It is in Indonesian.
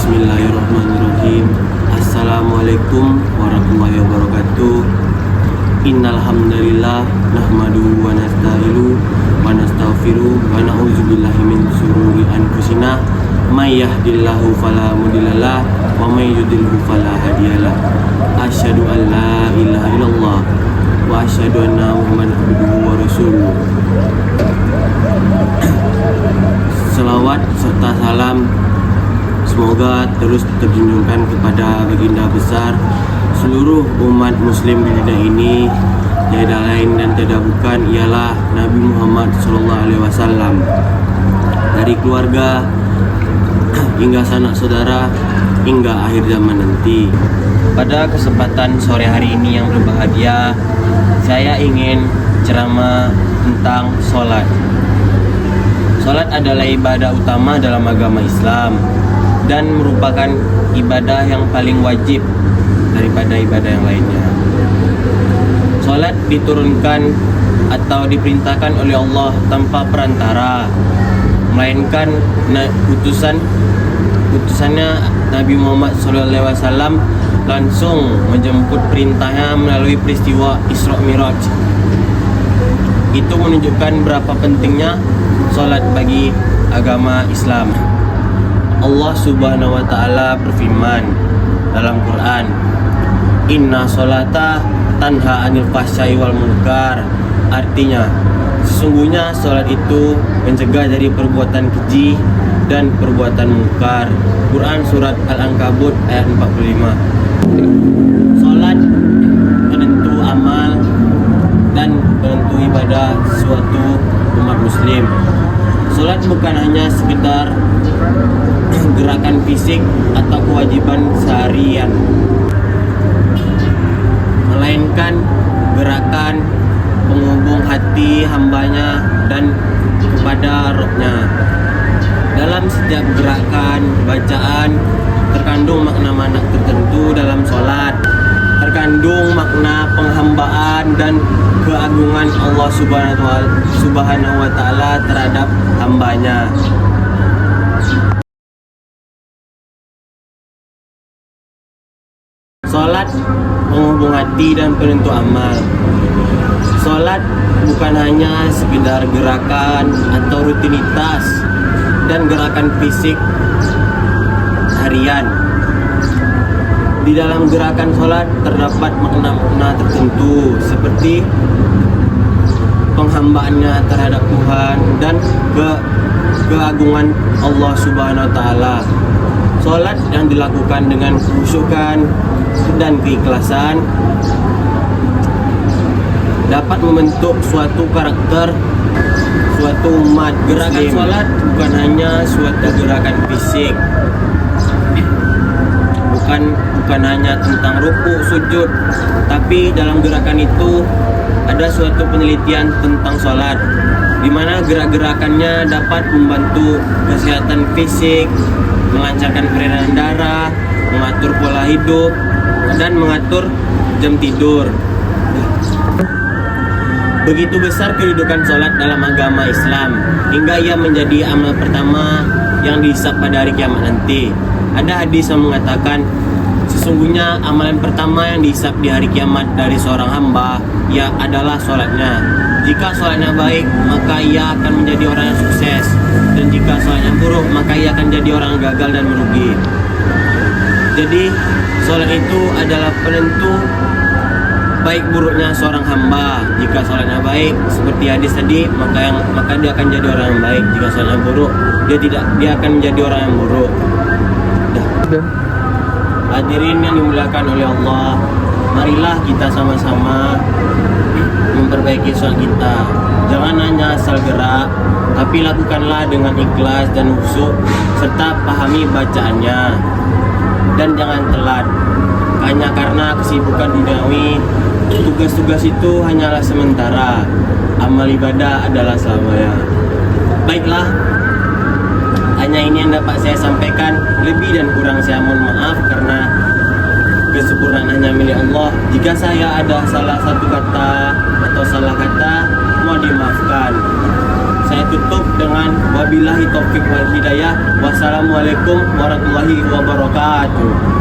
Bismillahirrahmanirrahim. Assalamualaikum warahmatullahi wabarakatuh. Innal hamdalillah nahmaduhu wa nasta'inuhu wa nastaghfiruh wa na'udzubillahi min syururi anfusina may yahdihillahu fala mudhillalah wa may yudhlilhu fala hadiyalah. Asyhadu an la ilaha illallah wa asyhadu anna Muhammadan abduhu wa rasuluh. Selawat serta salam semoga terus terjunjungkan kepada baginda besar seluruh umat muslim di dunia ini, tiada lain dan tiada bukan ialah Nabi Muhammad SAW, dari keluarga hingga sanak saudara hingga akhir zaman nanti. Pada kesempatan sore hari ini yang berbahagia, saya ingin ceramah tentang sholat. Sholat adalah ibadah utama dalam agama Islam dan merupakan ibadah yang paling wajib daripada ibadah yang lainnya. Salat diturunkan atau diperintahkan oleh Allah tanpa perantara, melainkan utusannya Nabi Muhammad SAW langsung menjemput perintahnya melalui peristiwa Isra Miraj. Itu menunjukkan berapa pentingnya salat bagi agama Islam. Allah Subhanahu wa taala berfirman dalam Quran, "Inna sholata tanha 'anil fahsya'i wal munkar." Artinya, sesungguhnya salat itu mencegah dari perbuatan keji dan perbuatan mungkar. Quran surat Al-Ankabut ayat 45. Salat penentu amal dan penentu ibadah suatu umat muslim. Salat bukan hanya sekedar gerakan fisik atau kewajiban seharian, melainkan gerakan penghubung hati hambanya dan kepada rohnya. Dalam setiap gerakan bacaan terkandung makna-makna tertentu dalam sholat, terkandung makna penghambaan dan keagungan Allah Subhanahu wa taala terhadap hambanya. Salat penghubung hati dan penentu amal. Salat bukan hanya sekedar gerakan atau rutinitas dan gerakan fisik harian. Di dalam gerakan salat terdapat makna-makna tertentu seperti penghambaannya terhadap Tuhan dan keagungan Allah Subhanahu wa taala. Salat yang dilakukan dengan khusyukan dan keikhlasan dapat membentuk suatu karakter suatu umat. Gerakan salat bukan hanya suatu gerakan fisik, bukan hanya tentang ruku sujud, tapi dalam gerakan itu ada suatu penelitian tentang salat, di mana gerak-gerakannya dapat membantu kesehatan fisik, melancarkan peredaran darah, mengatur pola hidup, dan mengatur jam tidur. Begitu besar kedudukan salat dalam agama Islam hingga ia menjadi amal pertama yang dihisab pada hari kiamat nanti. Ada hadis yang mengatakan, sesungguhnya amalan pertama yang dihisab di hari kiamat dari seorang hamba ia adalah salatnya. Jika salatnya baik, maka ia akan menjadi orang yang sukses, dan jika salatnya buruk, maka ia akan jadi orang yang gagal dan merugi. Jadi salat itu adalah penentu baik buruknya seorang hamba. Jika salatnya baik seperti hadis tadi, maka dia akan jadi orang yang baik. Jika salatnya buruk, dia akan menjadi orang yang buruk. Hadirin yang dimuliakan oleh Allah, marilah kita sama-sama memperbaiki salat kita. Jangan hanya asal gerak, tapi lakukanlah dengan ikhlas dan khusyuk serta pahami bacaannya. Dan jangan telat hanya karena kesibukan duniawi. Tugas-tugas itu hanyalah sementara, amal ibadah adalah selamanya. Baiklah, hanya ini yang dapat saya sampaikan. Lebih dan kurang saya mohon maaf, karena kesempurnaan hanya milik Allah. Jika saya ada salah satu kata atau salah kata, semua dimaafkan. Saya tutup dengan wabillahi taufik wal hidayah. Wassalamualaikum warahmatullahi wabarakatuh.